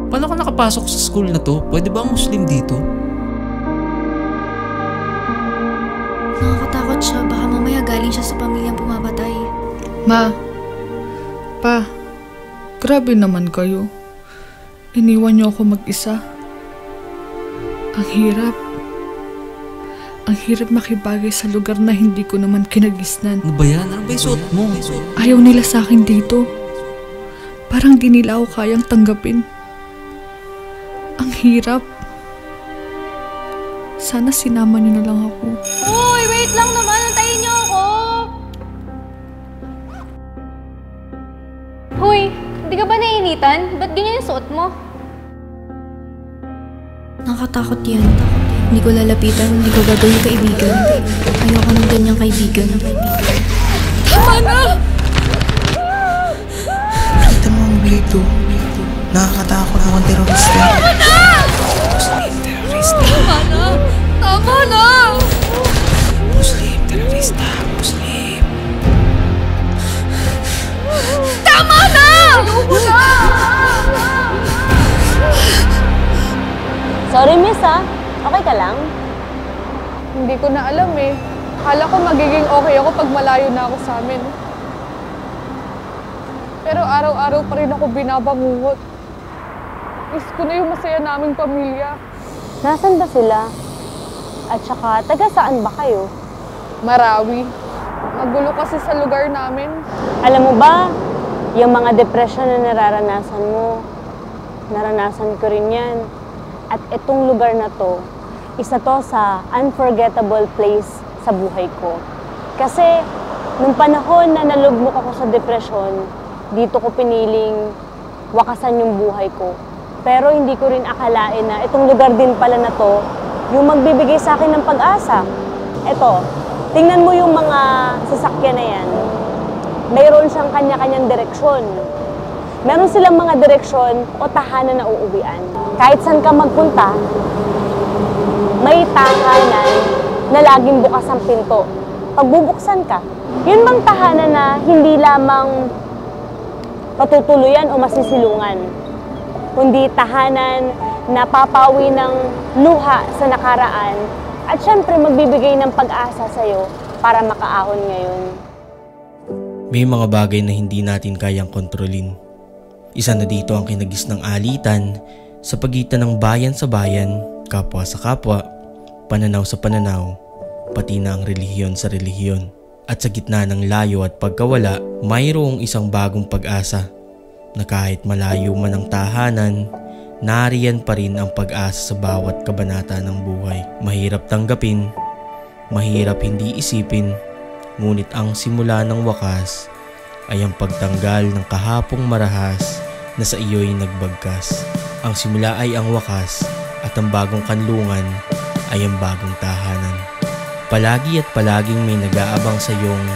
Paano ka nakapasok sa school na to? Pwede ba ang Muslim dito? Nakakatakot siya. Baka mamaya galing siya sa pamilyang pumapatay. Ma, Pa, grabe naman kayo. Iniwan niyo ako mag-isa. Ang hirap. Ang hirap makibagay sa lugar na hindi ko naman kinagisnan. Ano ba yan? Ano ba yung suot mo? Ayaw nila sa akin dito. Parang di nila ako kayang tanggapin. Ang hirap. Sana sinama niyo na lang ako. Uy, wait lang naman. Antayin niyo ako. Hoy, hindi ka ba naiinitan? Ba't ganyan yung suot mo? Nakakatakot yan. Hindi ko lalapitan. Hindi ko gagawin kaibigan. Ayoko ng ganyang kaibigan. Tama na! Nakita mo ang blito. Nakakatakot mo ang terorista. Tama na! Muslim terorista. Tama na! Tama na! Muslim terorista. Muslim. Tama na! Ayoko na! Sorry miss okay ka lang? Hindi ko na alam eh. Akala ko magiging okay ako pag malayo na ako sa amin. Pero araw-araw pa rin ako binabangungot. Miss ko na yung masaya naming pamilya. Nasaan ba sila? At saka, taga saan ba kayo? Marawi. Magulo kasi sa lugar namin. Alam mo ba, yung mga depression na nararanasan mo, naranasan ko rin yan. At itong lugar na to, isa to sa unforgettable place sa buhay ko. Kasi, nung panahon na nalugmok ako sa depression, dito ko piniling wakasan yung buhay ko. Pero hindi ko rin akalain na itong lugar din pala na to, yung magbibigay sa akin ng pag-asa. Eto, tingnan mo yung mga sasakyan na yan. Mayroon siyang kanya-kanyang direksyon. Meron silang mga direksyon o tahanan na uuwian. Kahit saan ka magpunta, may tahanan na laging bukas ang pinto. Pag bubuksan ka, yun bang tahanan na hindi lamang patutuluyan o masisilungan, kundi tahanan na papawi ng luha sa nakaraan at syempre magbibigay ng pag-asa sa'yo para makaahon ngayon. May mga bagay na hindi natin kayang kontrolin. Isa na dito ang kinagis ng alitan sa pagitan ng bayan sa bayan, kapwa sa kapwa, pananaw sa pananaw, pati na ang relihiyon sa relihiyon. At sa gitna ng layo at pagkawala, mayroong isang bagong pag-asa na kahit malayo man ang tahanan, nariyan pa rin ang pag-asa sa bawat kabanata ng buhay. Mahirap tanggapin, mahirap hindi isipin, ngunit ang simula ng wakas ay ang pagtanggal ng kahapong marahas na sa iyo'y nagbagkas. Ang simula ay ang wakas at ang bagong kanlungan ay ang bagong tahanan. Palagi at palaging may nag-aabang sa iyong